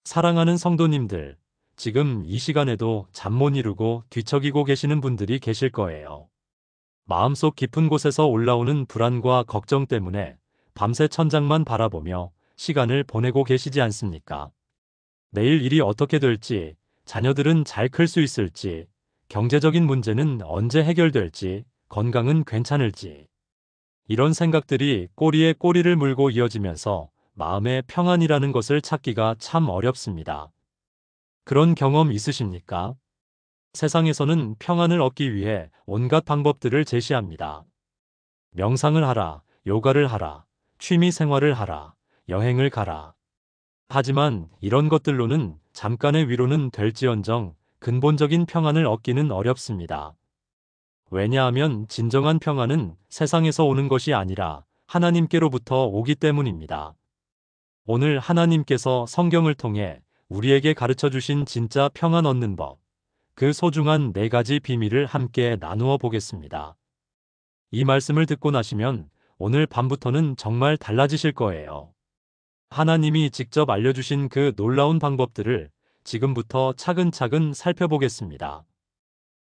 사랑하는 성도님들, 지금 이 시간에도 잠 못 이루고 뒤척이고 계시는 분들이 계실 거예요. 마음속 깊은 곳에서 올라오는 불안과 걱정 때문에 밤새 천장만 바라보며 시간을 보내고 계시지 않습니까? 내일 일이 어떻게 될지, 자녀들은 잘 클 수 있을지, 경제적인 문제는 언제 해결될지, 건강은 괜찮을지. 이런 생각들이 꼬리에 꼬리를 물고 이어지면서 마음의 평안이라는 것을 찾기가 참 어렵습니다. 그런 경험 있으십니까? 세상에서는 평안을 얻기 위해 온갖 방법들을 제시합니다. 명상을 하라, 요가를 하라, 취미 생활을 하라, 여행을 가라. 하지만 이런 것들로는 잠깐의 위로는 될지언정 근본적인 평안을 얻기는 어렵습니다. 왜냐하면 진정한 평안은 세상에서 오는 것이 아니라 하나님께로부터 오기 때문입니다. 오늘 하나님께서 성경을 통해 우리에게 가르쳐 주신 진짜 평안 얻는 법, 그 소중한 4가지 비밀을 함께 나누어 보겠습니다. 이 말씀을 듣고 나시면 오늘 밤부터는 정말 달라지실 거예요. 하나님이 직접 알려주신 그 놀라운 방법들을 지금부터 차근차근 살펴보겠습니다.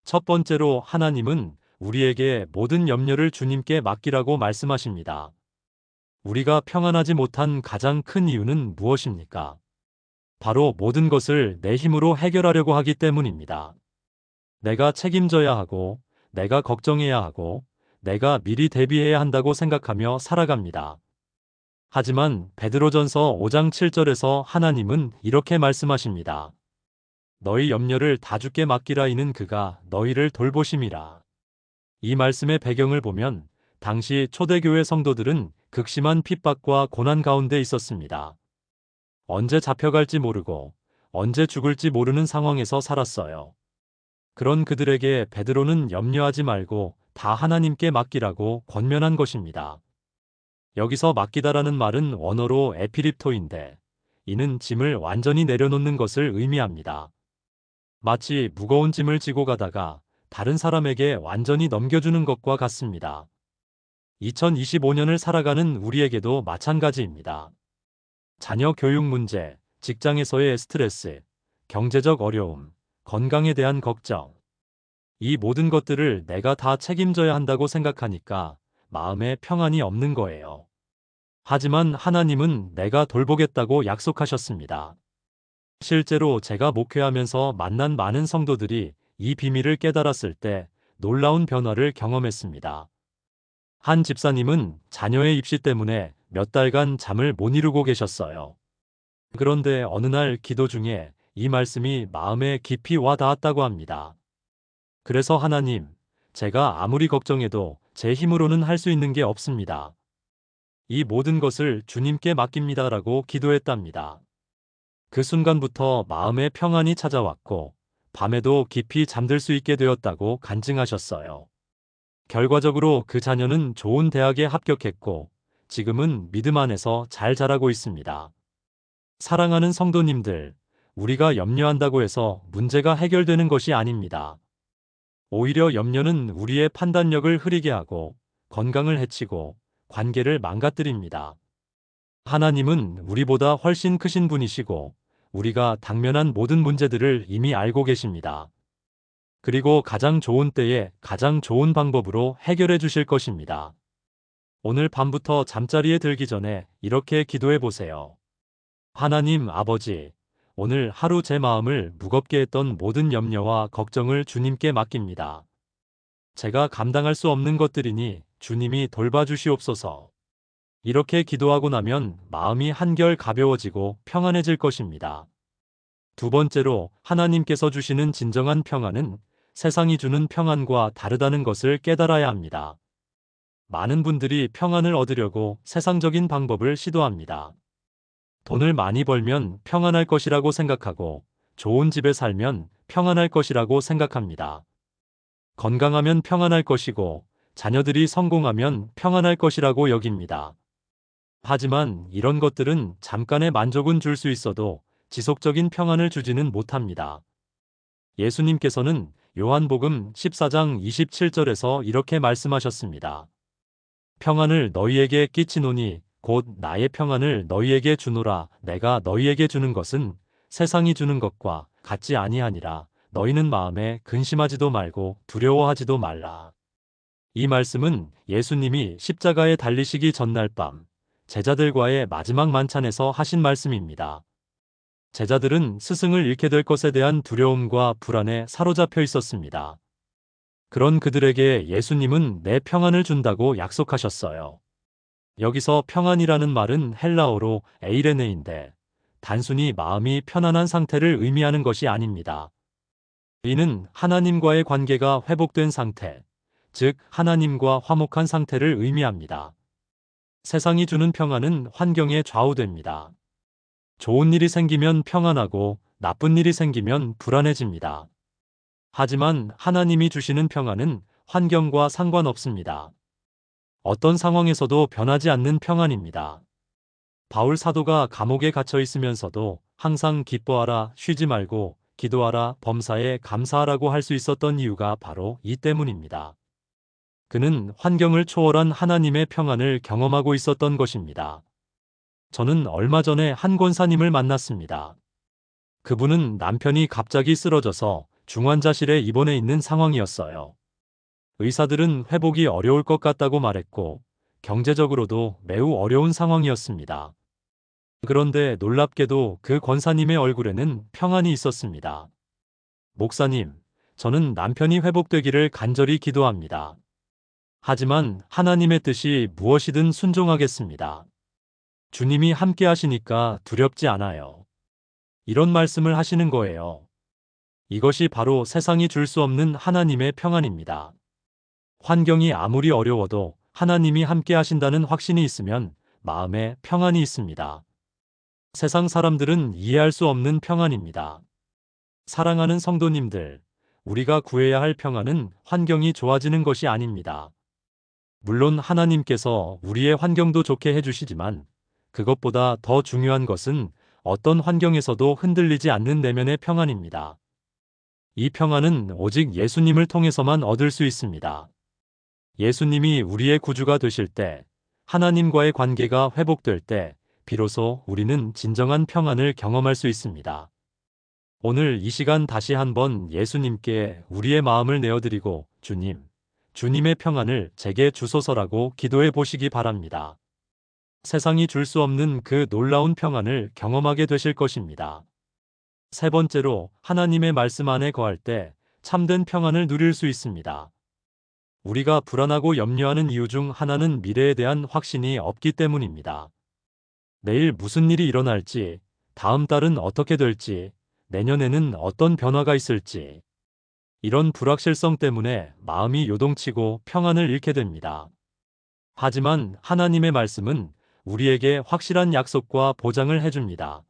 첫 번째로 하나님은 우리에게 모든 염려를 주님께 맡기라고 말씀하십니다. 우리가 평안하지 못한 가장 큰 이유는 무엇입니까? 바로 모든 것을 내 힘으로 해결하려고 하기 때문입니다. 내가 책임져야 하고, 내가 걱정해야 하고, 내가 미리 대비해야 한다고 생각하며 살아갑니다. 하지만 베드로전서 5장 7절에서 하나님은 이렇게 말씀하십니다. 너희 염려를 다 주께 맡기라 이는 그가 너희를 돌보심이라. 이 말씀의 배경을 보면 당시 초대교회 성도들은 극심한 핍박과 고난 가운데 있었습니다. 언제 잡혀갈지 모르고 언제 죽을지 모르는 상황에서 살았어요. 그런 그들에게 베드로는 염려하지 말고 다 하나님께 맡기라고 권면한 것입니다. 여기서 맡기다라는 말은 원어로 에피립토인데 이는 짐을 완전히 내려놓는 것을 의미합니다. 마치 무거운 짐을 지고 가다가 다른 사람에게 완전히 넘겨주는 것과 같습니다. 2025년을 살아가는 우리에게도 마찬가지입니다. 자녀 교육 문제, 직장에서의 스트레스, 경제적 어려움, 건강에 대한 걱정. 이 모든 것들을 내가 다 책임져야 한다고 생각하니까 마음에 평안이 없는 거예요. 하지만 하나님은 내가 돌보겠다고 약속하셨습니다. 실제로 제가 목회하면서 만난 많은 성도들이 이 비밀을 깨달았을 때 놀라운 변화를 경험했습니다. 한 집사님은 자녀의 입시 때문에 몇 달간 잠을 못 이루고 계셨어요. 그런데 어느 날 기도 중에 이 말씀이 마음에 깊이 와 닿았다고 합니다. 그래서 하나님, 제가 아무리 걱정해도 제 힘으로는 할 수 있는 게 없습니다. 이 모든 것을 주님께 맡깁니다라고 기도했답니다. 그 순간부터 마음의 평안이 찾아왔고 밤에도 깊이 잠들 수 있게 되었다고 간증하셨어요. 결과적으로 그 자녀는 좋은 대학에 합격했고 지금은 믿음 안에서 잘 자라고 있습니다. 사랑하는 성도님들, 우리가 염려한다고 해서 문제가 해결되는 것이 아닙니다. 오히려 염려는 우리의 판단력을 흐리게 하고 건강을 해치고 관계를 망가뜨립니다. 하나님은 우리보다 훨씬 크신 분이시고 우리가 당면한 모든 문제들을 이미 알고 계십니다. 그리고 가장 좋은 때에 가장 좋은 방법으로 해결해 주실 것입니다. 오늘 밤부터 잠자리에 들기 전에 이렇게 기도해 보세요. 하나님 아버지, 오늘 하루 제 마음을 무겁게 했던 모든 염려와 걱정을 주님께 맡깁니다. 제가 감당할 수 없는 것들이니 주님이 돌봐주시옵소서. 이렇게 기도하고 나면 마음이 한결 가벼워지고 평안해질 것입니다. 두 번째로 하나님께서 주시는 진정한 평안은 세상이 주는 평안과 다르다는 것을 깨달아야 합니다. 많은 분들이 평안을 얻으려고 세상적인 방법을 시도합니다. 돈을 많이 벌면 평안할 것이라고 생각하고 좋은 집에 살면 평안할 것이라고 생각합니다. 건강하면 평안할 것이고 자녀들이 성공하면 평안할 것이라고 여깁니다. 하지만 이런 것들은 잠깐의 만족은 줄 수 있어도 지속적인 평안을 주지는 못합니다. 예수님께서는 요한복음 14장 27절에서 이렇게 말씀하셨습니다. 평안을 너희에게 끼치노니 곧 나의 평안을 너희에게 주노라. 내가 너희에게 주는 것은 세상이 주는 것과 같지 아니하니라. 너희는 마음에 근심하지도 말고 두려워하지도 말라. 이 말씀은 예수님이 십자가에 달리시기 전날 밤 제자들과의 마지막 만찬에서 하신 말씀입니다. 제자들은 스승을 잃게 될 것에 대한 두려움과 불안에 사로잡혀 있었습니다. 그런 그들에게 예수님은 내 평안을 준다고 약속하셨어요. 여기서 평안이라는 말은 헬라어로 에이레네인데 단순히 마음이 편안한 상태를 의미하는 것이 아닙니다. 이는 하나님과의 관계가 회복된 상태, 즉 하나님과 화목한 상태를 의미합니다. 세상이 주는 평안은 환경에 좌우됩니다. 좋은 일이 생기면 평안하고 나쁜 일이 생기면 불안해집니다. 하지만 하나님이 주시는 평안은 환경과 상관없습니다. 어떤 상황에서도 변하지 않는 평안입니다. 바울 사도가 감옥에 갇혀 있으면서도 항상 기뻐하라, 쉬지 말고 기도하라, 범사에 감사하라고 할 수 있었던 이유가 바로 이 때문입니다. 그는 환경을 초월한 하나님의 평안을 경험하고 있었던 것입니다. 저는 얼마 전에 한 권사님을 만났습니다. 그분은 남편이 갑자기 쓰러져서 중환자실에 입원해 있는 상황이었어요. 의사들은 회복이 어려울 것 같다고 말했고, 경제적으로도 매우 어려운 상황이었습니다. 그런데 놀랍게도 그 권사님의 얼굴에는 평안이 있었습니다. 목사님, 저는 남편이 회복되기를 간절히 기도합니다. 하지만 하나님의 뜻이 무엇이든 순종하겠습니다. 주님이 함께 하시니까 두렵지 않아요. 이런 말씀을 하시는 거예요. 이것이 바로 세상이 줄 수 없는 하나님의 평안입니다. 환경이 아무리 어려워도 하나님이 함께 하신다는 확신이 있으면 마음에 평안이 있습니다. 세상 사람들은 이해할 수 없는 평안입니다. 사랑하는 성도님들, 우리가 구해야 할 평안은 환경이 좋아지는 것이 아닙니다. 물론 하나님께서 우리의 환경도 좋게 해주시지만 그것보다 더 중요한 것은 어떤 환경에서도 흔들리지 않는 내면의 평안입니다. 이 평안은 오직 예수님을 통해서만 얻을 수 있습니다. 예수님이 우리의 구주가 되실 때, 하나님과의 관계가 회복될 때, 비로소 우리는 진정한 평안을 경험할 수 있습니다. 오늘 이 시간 다시 한번 예수님께 우리의 마음을 내어드리고 주님의 평안을 제게 주소서라고 기도해 보시기 바랍니다. 세상이 줄 수 없는 그 놀라운 평안을 경험하게 되실 것입니다. 세 번째로 하나님의 말씀 안에 거할 때 참된 평안을 누릴 수 있습니다. 우리가 불안하고 염려하는 이유 중 하나는 미래에 대한 확신이 없기 때문입니다. 내일 무슨 일이 일어날지, 다음 달은 어떻게 될지, 내년에는 어떤 변화가 있을지. 이런 불확실성 때문에 마음이 요동치고 평안을 잃게 됩니다. 하지만 하나님의 말씀은 우리에게 확실한 약속과 보장을 해줍니다.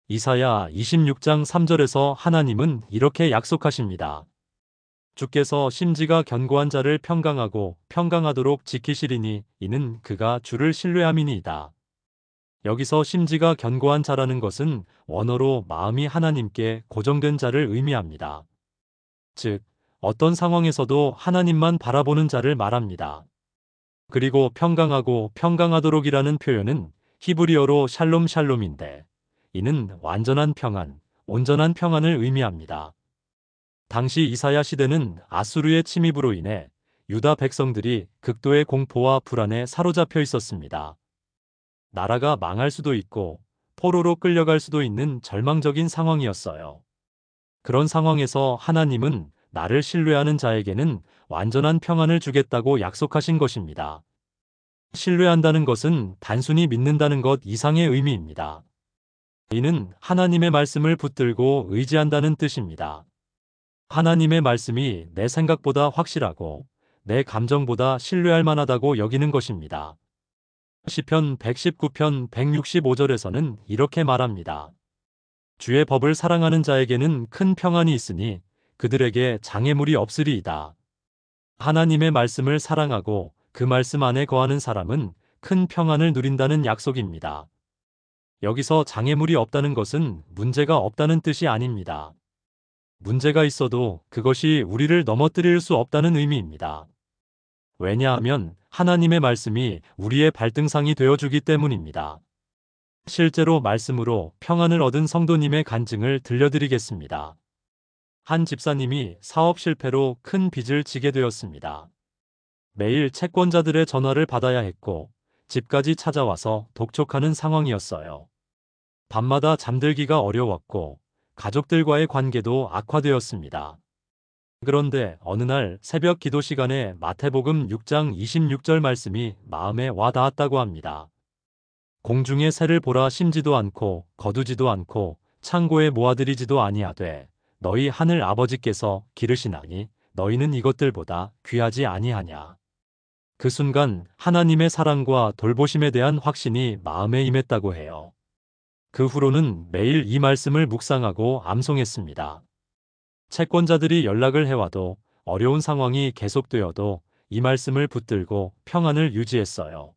이사야 26장 3절에서 하나님은 이렇게 약속하십니다. 주께서 심지가 견고한 자를 평강하고 평강하도록 지키시리니 이는 그가 주를 신뢰함이니이다. 여기서 심지가 견고한 자라는 것은 원어로 마음이 하나님께 고정된 자를 의미합니다. 즉, 어떤 상황에서도 하나님만 바라보는 자를 말합니다. 그리고 평강하고 평강하도록이라는 표현은 히브리어로 샬롬 샬롬인데 이는 완전한 평안, 온전한 평안을 의미합니다. 당시 이사야 시대는 아수르의 침입으로 인해 유다 백성들이 극도의 공포와 불안에 사로잡혀 있었습니다. 나라가 망할 수도 있고 포로로 끌려갈 수도 있는 절망적인 상황이었어요. 그런 상황에서 하나님은 나를 신뢰하는 자에게는 완전한 평안을 주겠다고 약속하신 것입니다. 신뢰한다는 것은 단순히 믿는다는 것 이상의 의미입니다. 이는 하나님의 말씀을 붙들고 의지한다는 뜻입니다. 하나님의 말씀이 내 생각보다 확실하고 내 감정보다 신뢰할 만하다고 여기는 것입니다. 시편 119편 165절에서는 이렇게 말합니다. 주의 법을 사랑하는 자에게는 큰 평안이 있으니 그들에게 장애물이 없으리이다. 하나님의 말씀을 사랑하고 그 말씀 안에 거하는 사람은 큰 평안을 누린다는 약속입니다. 여기서 장애물이 없다는 것은 문제가 없다는 뜻이 아닙니다. 문제가 있어도 그것이 우리를 넘어뜨릴 수 없다는 의미입니다. 왜냐하면 하나님의 말씀이 우리의 발등상이 되어주기 때문입니다. 실제로 말씀으로 평안을 얻은 성도님의 간증을 들려드리겠습니다. 한 집사님이 사업 실패로 큰 빚을 지게 되었습니다. 매일 채권자들의 전화를 받아야 했고 집까지 찾아와서 독촉하는 상황이었어요. 밤마다 잠들기가 어려웠고 가족들과의 관계도 악화되었습니다. 그런데 어느 날 새벽 기도 시간에 마태복음 6장 26절 말씀이 마음에 와 닿았다고 합니다. 공중의 새를 보라, 심지도 않고 거두지도 않고 창고에 모아들이지도 아니하되 너희 하늘 아버지께서 기르시나니 너희는 이것들보다 귀하지 아니하냐. 그 순간 하나님의 사랑과 돌보심에 대한 확신이 마음에 임했다고 해요. 그 후로는 매일 이 말씀을 묵상하고 암송했습니다. 채권자들이 연락을 해와도 어려운 상황이 계속되어도 이 말씀을 붙들고 평안을 유지했어요.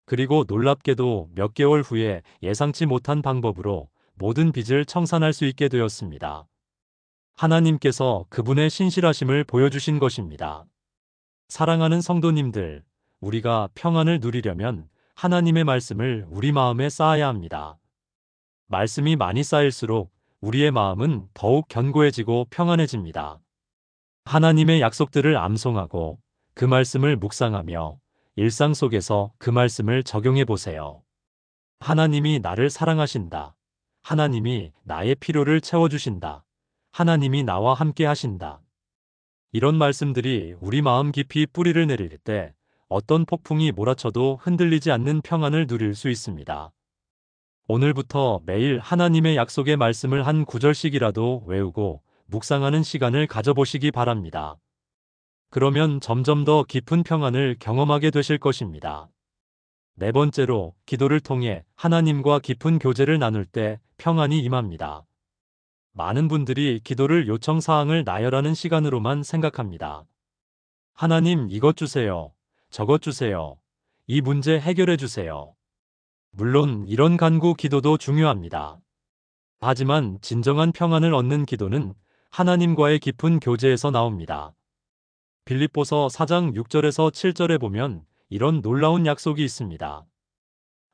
그리고 놀랍게도 몇 개월 후에 예상치 못한 방법으로 모든 빚을 청산할 수 있게 되었습니다. 하나님께서 그분의 신실하심을 보여주신 것입니다. 사랑하는 성도님들, 우리가 평안을 누리려면 하나님의 말씀을 우리 마음에 쌓아야 합니다. 말씀이 많이 쌓일수록 우리의 마음은 더욱 견고해지고 평안해집니다. 하나님의 약속들을 암송하고 그 말씀을 묵상하며 일상 속에서 그 말씀을 적용해 보세요. 하나님이 나를 사랑하신다. 하나님이 나의 필요를 채워주신다. 하나님이 나와 함께 하신다. 이런 말씀들이 우리 마음 깊이 뿌리를 내릴 때 어떤 폭풍이 몰아쳐도 흔들리지 않는 평안을 누릴 수 있습니다. 오늘부터 매일 하나님의 약속의 말씀을 한 구절씩이라도 외우고 묵상하는 시간을 가져보시기 바랍니다. 그러면 점점 더 깊은 평안을 경험하게 되실 것입니다. 네 번째로, 기도를 통해 하나님과 깊은 교제를 나눌 때 평안이 임합니다. 많은 분들이 기도를 요청 사항을 나열하는 시간으로만 생각합니다. 하나님, 이것 주세요. 저것 주세요. 이 문제 해결해 주세요. 물론 이런 간구 기도도 중요합니다. 하지만 진정한 평안을 얻는 기도는 하나님과의 깊은 교제에서 나옵니다. 빌립보서 4장 6절에서 7절에 보면 이런 놀라운 약속이 있습니다.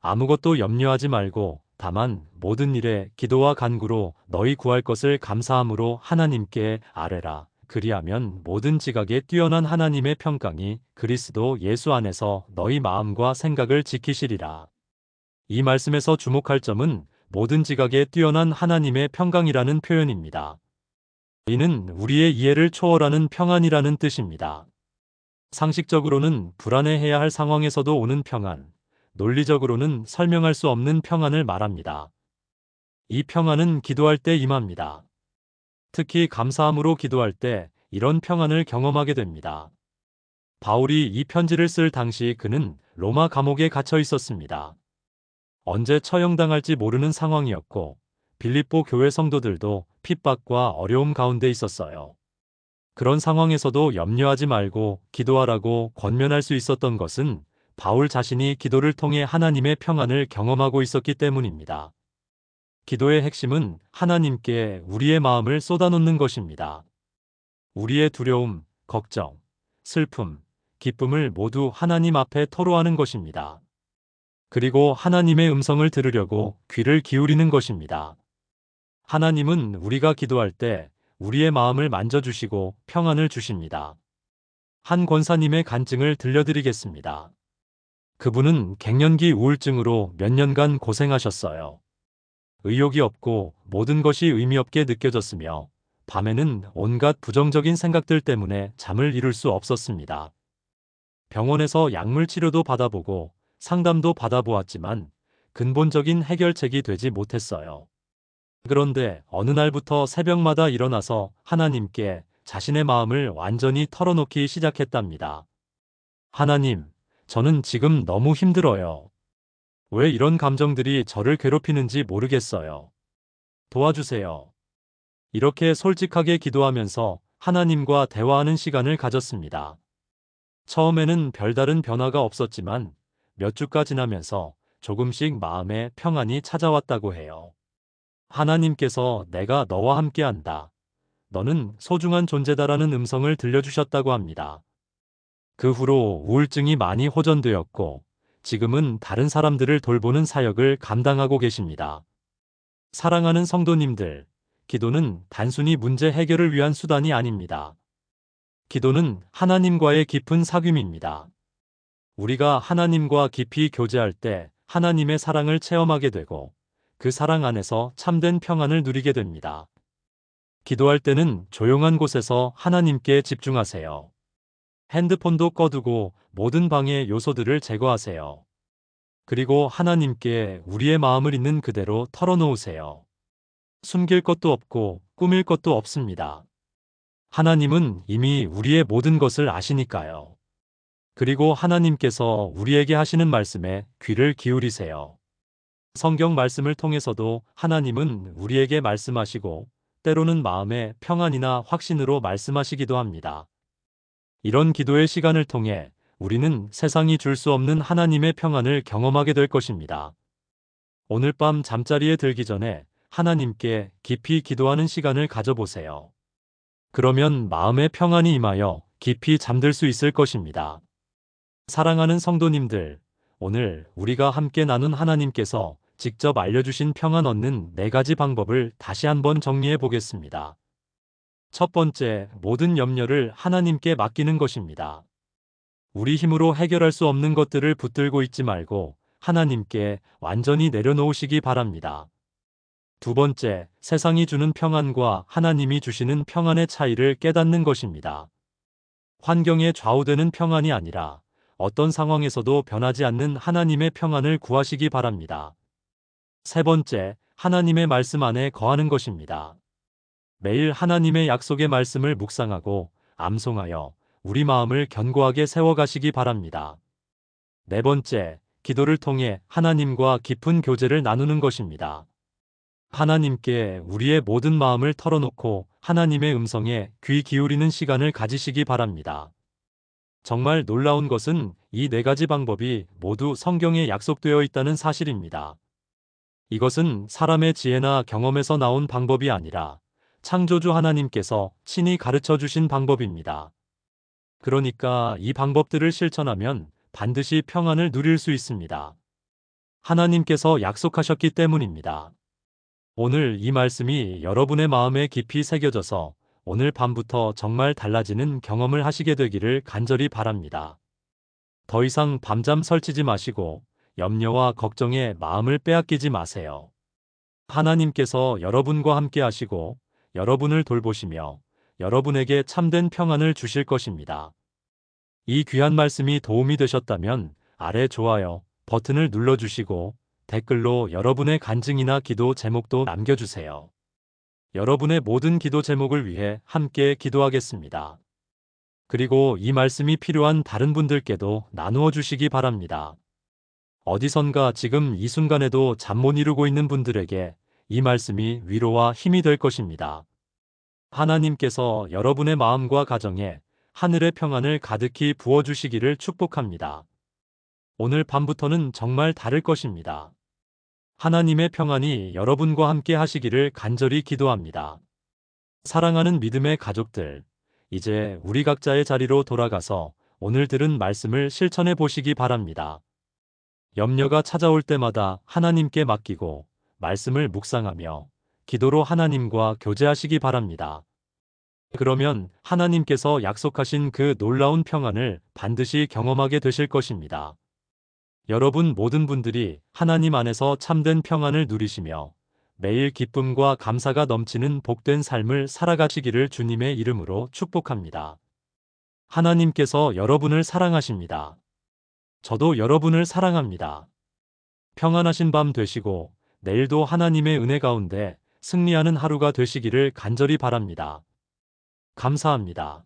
아무것도 염려하지 말고 다만 모든 일에 기도와 간구로 너희 구할 것을 감사함으로 하나님께 아뢰라. 그리하면 모든 지각에 뛰어난 하나님의 평강이 그리스도 예수 안에서 너희 마음과 생각을 지키시리라. 이 말씀에서 주목할 점은 모든 지각에 뛰어난 하나님의 평강이라는 표현입니다. 이는 우리의 이해를 초월하는 평안이라는 뜻입니다. 상식적으로는 불안해해야 할 상황에서도 오는 평안, 논리적으로는 설명할 수 없는 평안을 말합니다. 이 평안은 기도할 때 임합니다. 특히 감사함으로 기도할 때 이런 평안을 경험하게 됩니다. 바울이 이 편지를 쓸 당시 그는 로마 감옥에 갇혀 있었습니다. 언제 처형당할지 모르는 상황이었고 빌립보 교회 성도들도 핍박과 어려움 가운데 있었어요. 그런 상황에서도 염려하지 말고 기도하라고 권면할 수 있었던 것은 바울 자신이 기도를 통해 하나님의 평안을 경험하고 있었기 때문입니다. 기도의 핵심은 하나님께 우리의 마음을 쏟아놓는 것입니다. 우리의 두려움, 걱정, 슬픔, 기쁨을 모두 하나님 앞에 토로하는 것입니다. 그리고 하나님의 음성을 들으려고 귀를 기울이는 것입니다. 하나님은 우리가 기도할 때 우리의 마음을 만져주시고 평안을 주십니다. 한 권사님의 간증을 들려드리겠습니다. 그분은 갱년기 우울증으로 몇 년간 고생하셨어요. 의욕이 없고 모든 것이 의미 없게 느껴졌으며 밤에는 온갖 부정적인 생각들 때문에 잠을 이룰 수 없었습니다. 병원에서 약물 치료도 받아보고 상담도 받아보았지만 근본적인 해결책이 되지 못했어요. 그런데 어느 날부터 새벽마다 일어나서 하나님께 자신의 마음을 완전히 털어놓기 시작했답니다. 하나님, 저는 지금 너무 힘들어요. 왜 이런 감정들이 저를 괴롭히는지 모르겠어요. 도와주세요. 이렇게 솔직하게 기도하면서 하나님과 대화하는 시간을 가졌습니다. 처음에는 별다른 변화가 없었지만 몇 주가 지나면서 조금씩 마음에 평안이 찾아왔다고 해요. 하나님께서 내가 너와 함께한다. 너는 소중한 존재다라는 음성을 들려주셨다고 합니다. 그 후로 우울증이 많이 호전되었고 지금은 다른 사람들을 돌보는 사역을 감당하고 계십니다. 사랑하는 성도님들, 기도는 단순히 문제 해결을 위한 수단이 아닙니다. 기도는 하나님과의 깊은 사귐입니다. 우리가 하나님과 깊이 교제할 때 하나님의 사랑을 체험하게 되고 그 사랑 안에서 참된 평안을 누리게 됩니다. 기도할 때는 조용한 곳에서 하나님께 집중하세요. 핸드폰도 꺼두고 모든 방해 요소들을 제거하세요. 그리고 하나님께 우리의 마음을 있는 그대로 털어놓으세요. 숨길 것도 없고 꾸밀 것도 없습니다. 하나님은 이미 우리의 모든 것을 아시니까요. 그리고 하나님께서 우리에게 하시는 말씀에 귀를 기울이세요. 성경 말씀을 통해서도 하나님은 우리에게 말씀하시고 때로는 마음의 평안이나 확신으로 말씀하시기도 합니다. 이런 기도의 시간을 통해 우리는 세상이 줄 수 없는 하나님의 평안을 경험하게 될 것입니다. 오늘 밤 잠자리에 들기 전에 하나님께 깊이 기도하는 시간을 가져보세요. 그러면 마음의 평안이 임하여 깊이 잠들 수 있을 것입니다. 사랑하는 성도님들, 오늘 우리가 함께 나눈 하나님께서 직접 알려주신 평안 얻는 4가지 방법을 다시 한번 정리해 보겠습니다. 첫 번째, 모든 염려를 하나님께 맡기는 것입니다. 우리 힘으로 해결할 수 없는 것들을 붙들고 있지 말고 하나님께 완전히 내려놓으시기 바랍니다. 두 번째, 세상이 주는 평안과 하나님이 주시는 평안의 차이를 깨닫는 것입니다. 환경에 좌우되는 평안이 아니라 어떤 상황에서도 변하지 않는 하나님의 평안을 구하시기 바랍니다. 세 번째, 하나님의 말씀 안에 거하는 것입니다. 매일 하나님의 약속의 말씀을 묵상하고 암송하여 우리 마음을 견고하게 세워가시기 바랍니다. 네 번째, 기도를 통해 하나님과 깊은 교제를 나누는 것입니다. 하나님께 우리의 모든 마음을 털어놓고 하나님의 음성에 귀 기울이는 시간을 가지시기 바랍니다. 정말 놀라운 것은 이 4가지 방법이 모두 성경에 약속되어 있다는 사실입니다. 이것은 사람의 지혜나 경험에서 나온 방법이 아니라 창조주 하나님께서 친히 가르쳐 주신 방법입니다. 그러니까 이 방법들을 실천하면 반드시 평안을 누릴 수 있습니다. 하나님께서 약속하셨기 때문입니다. 오늘 이 말씀이 여러분의 마음에 깊이 새겨져서 오늘 밤부터 정말 달라지는 경험을 하시게 되기를 간절히 바랍니다. 더 이상 밤잠 설치지 마시고 염려와 걱정에 마음을 빼앗기지 마세요. 하나님께서 여러분과 함께 하시고 여러분을 돌보시며 여러분에게 참된 평안을 주실 것입니다. 이 귀한 말씀이 도움이 되셨다면 아래 좋아요 버튼을 눌러주시고 댓글로 여러분의 간증이나 기도 제목도 남겨주세요. 여러분의 모든 기도 제목을 위해 함께 기도하겠습니다. 그리고 이 말씀이 필요한 다른 분들께도 나누어 주시기 바랍니다. 어디선가 지금 이 순간에도 잠 못 이루고 있는 분들에게 이 말씀이 위로와 힘이 될 것입니다. 하나님께서 여러분의 마음과 가정에 하늘의 평안을 가득히 부어주시기를 축복합니다. 오늘 밤부터는 정말 다를 것입니다. 하나님의 평안이 여러분과 함께 하시기를 간절히 기도합니다. 사랑하는 믿음의 가족들, 이제 우리 각자의 자리로 돌아가서 오늘 들은 말씀을 실천해 보시기 바랍니다. 염려가 찾아올 때마다 하나님께 맡기고 말씀을 묵상하며 기도로 하나님과 교제하시기 바랍니다. 그러면 하나님께서 약속하신 그 놀라운 평안을 반드시 경험하게 되실 것입니다. 여러분 모든 분들이 하나님 안에서 참된 평안을 누리시며 매일 기쁨과 감사가 넘치는 복된 삶을 살아가시기를 주님의 이름으로 축복합니다. 하나님께서 여러분을 사랑하십니다. 저도 여러분을 사랑합니다. 평안하신 밤 되시고 내일도 하나님의 은혜 가운데 승리하는 하루가 되시기를 간절히 바랍니다. 감사합니다.